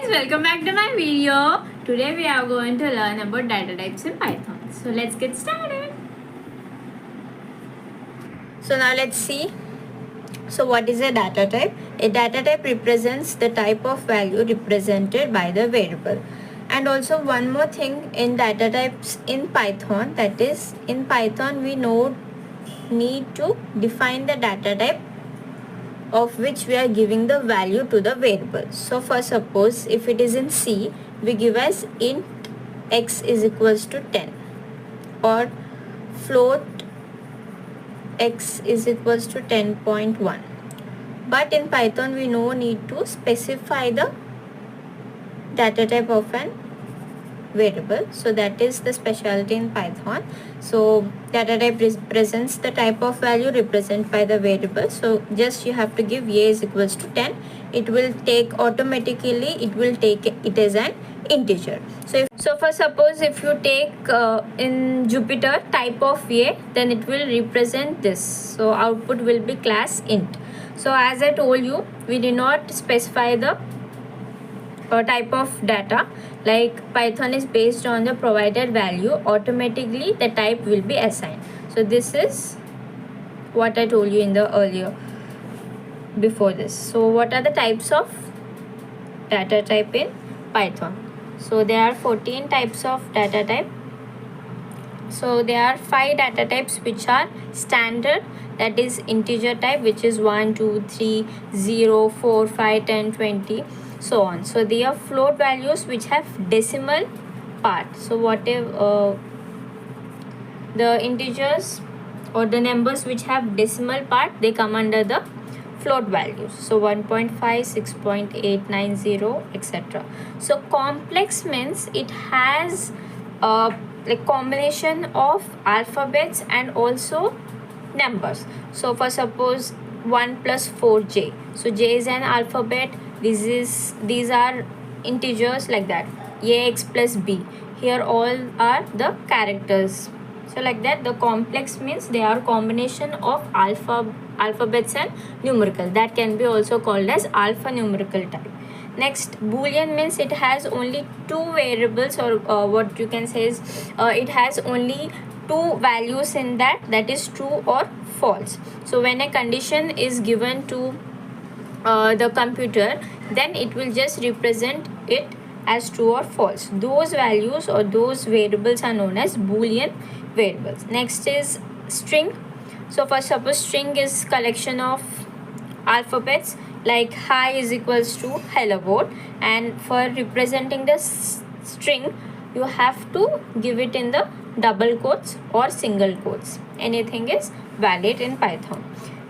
guys, welcome back to my video. Today we are going to learn about data types in Python. So let's get started. So now let's see. So what is a data type? A data type represents the type of value represented by the variable. And also one more thing in data types in Python, that is in Python we need to define the data type of which we are giving the value to the variable. So for suppose if it is in C, we give as int x is equals to 10 or float x is equals to 10.1. But in Python we no need to specify the data type of an variable. So that is the specialty in Python. So data type represents the type of value represented by the variable. So just you have to give a is equals to 10. It will take automatically, it will take it as an integer. So for suppose if you take in Jupyter type of a, then it will represent this. So output will be class int. So as I told you, we did not specify the type of data. Like Python is based on the provided value, automatically the type will be assigned. So this is what I told you in the earlier before this. So what are the types of data type in Python? So there are 14 types of data type. So there are 5 data types which are standard, that is integer type, which is 1 2 3 0 4 5 10 20 so on. So they are float values which have decimal part. So whatever the integers or the numbers which have decimal part, they come under the float values. So 1.5 6.890 etc. So complex means it has like combination of alphabets and also numbers. So for suppose 1 plus 4j, so j is an alphabet, these are integers, like that. Ax plus b, here all are the characters. So like that, the complex means they are combination of alphabets and numerical. That can be also called as alphanumerical type. Next, boolean means it has only 2 variables, or what you can say is it has only 2 values in that is true or false. So when a condition is given to the computer, then it will just represent it as true or false. Those values or those variables are known as boolean variables. Next is string. So for suppose string is collection of alphabets, like hi is equals to hello world, and for representing the string you have to give it in the double quotes or single quotes. Anything is valid in Python.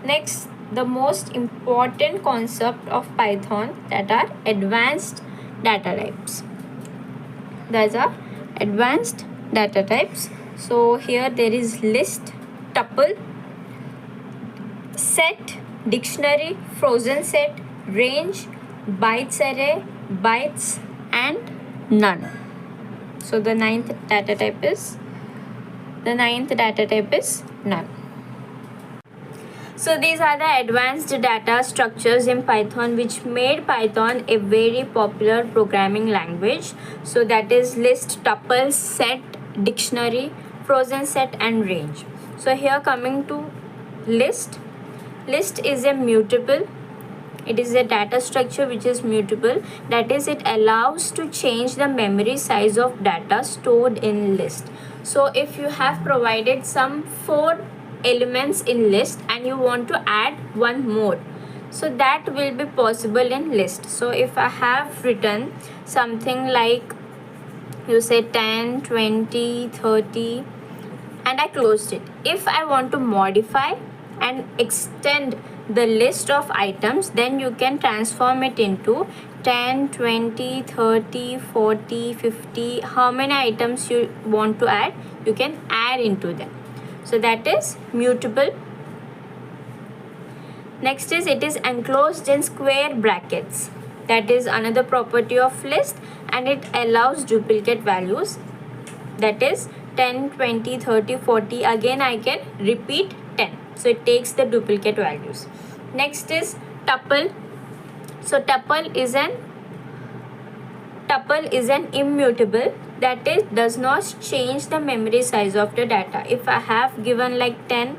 Next, the most important concept of Python, that are advanced data types. Those are advanced data types. So here there is list, tuple, set, dictionary, frozen set, range, bytes array, bytes, and none. So the ninth data type is none. So these are the advanced data structures in Python which made Python a very popular programming language. So that is list, tuple, set, dictionary, frozen set, and range. So here coming to list. List is a mutable. It is a data structure which is mutable. That is, it allows to change the memory size of data stored in list. So if you have provided some 4 elements in list and you want to add one more, so that will be possible in list. So if I have written something like, you say 10 20 30 and I closed it, if I want to modify and extend the list of items, then you can transform it into 10 20 30 40 50. How many items you want to add, you can add into them. So that is mutable. Next is, it is enclosed in square brackets. That is another property of list, and it allows duplicate values. That is 10 20 30 40. Again I can repeat 10. So it takes the duplicate values. Next is tuple. So tuple is an tuple is an immutable, that is does not change the memory size of the data. If I have given like 10,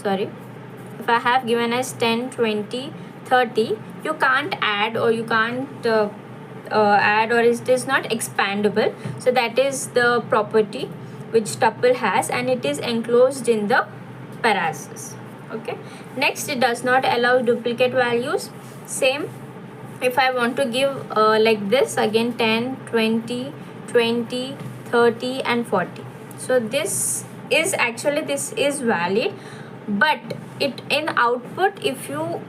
if I have given as 10, 20, 30, you can't add, or you can't add, or it is not expandable. So that is the property which tuple has, and it is enclosed in the parenthesis. Okay, next, it does not allow duplicate values. Same, if I want to give like this again, 10, 20, 20, 30 and 40. So this is valid, but it in output, if you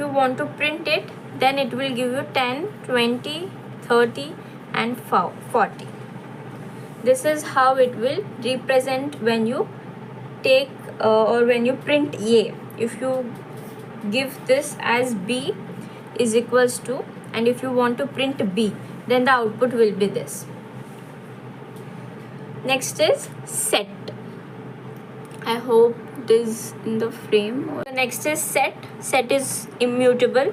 want to print it, then it will give you 10, 20, 30 and 40. This is how it will represent when you take or when you print A. If you give this as B is equals to, and if you want to print B, then the output will be this. Next is set. I hope it is in the frame. Next is set. Set is immutable,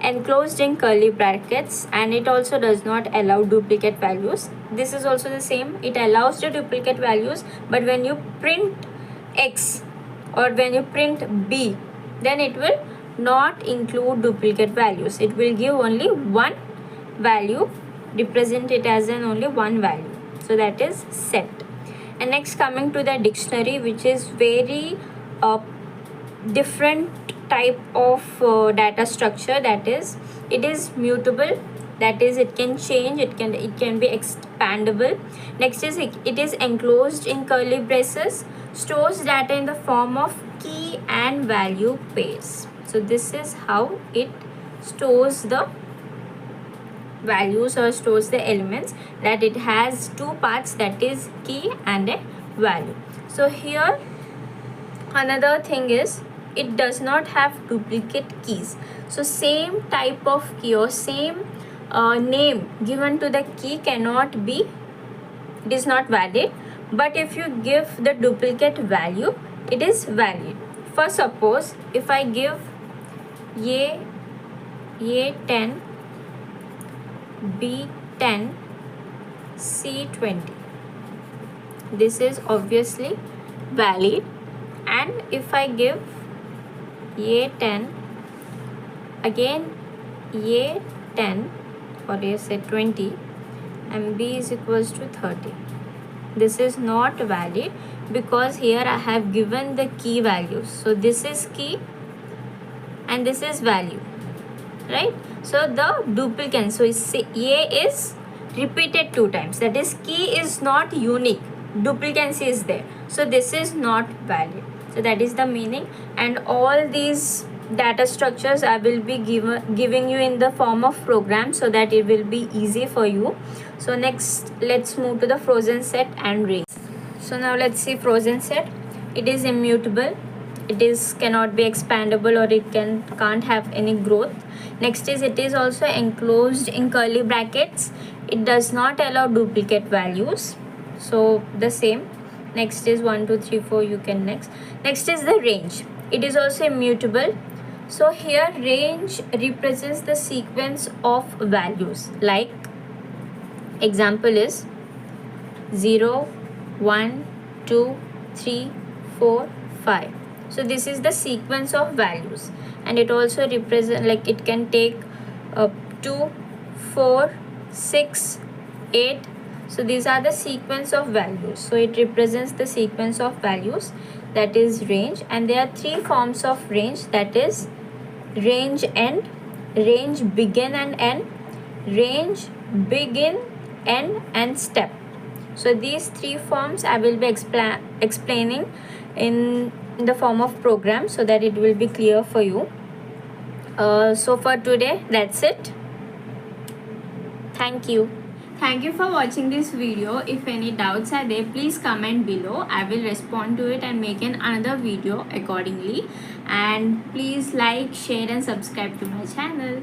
enclosed in curly brackets, and it also does not allow duplicate values. This is also the same. It allows the duplicate values, but when you print X or when you print B, then it will not include duplicate values. It will give only one value, represent it as an only one value. So that is set. And next, coming to the dictionary, which is very different type of data structure, that is, it is mutable, that is, it can change, it can be expandable. Next is it is enclosed in curly braces, stores data in the form of key and value pairs. So this is how it stores the values or stores the elements, that it has two parts, that is key and a value. So here another thing is, it does not have duplicate keys. So same type of key or same name given to the key cannot be, it is not valid. But if you give the duplicate value, it is valid. For suppose, if I give A10, B10, C20, this is obviously valid. And if I give A10, again A10, or A say 20, and B is equals to 30, this is not valid, because here I have given the key values. So this is key and this is value, right? So the duplicate, so A is repeated 2 times, that is, key is not unique, duplicacy is there, so this is not valid. So that is the meaning. And all these data structures I will be giving you in the form of program, so that it will be easy for you. So next, let's move to the frozen set and range. So now let's see frozen set. It is immutable, it is cannot be expandable, or it can't have any growth. Next is, it is also enclosed in curly brackets, it does not allow duplicate values. So the same. Next is 1, 2, 3, 4, you can next is the range. It is also immutable. So here range represents the sequence of values, like example is 0, 1, 2, 3, 4, 5. So this is the sequence of values, and it also represent, like it can take 2, 4, 6, 8. So these are the sequence of values. So it represents the sequence of values, that is range. And there are 3 forms of range, that is range end, range begin and end, range begin, end and step. So these 3 forms I will be explaining in the form of program, so that it will be clear for you. So for today, that's it. Thank you. Thank you for watching this video. If any doubts are there, please comment below. I will respond to it and make another video accordingly. And please like, share and subscribe to my channel.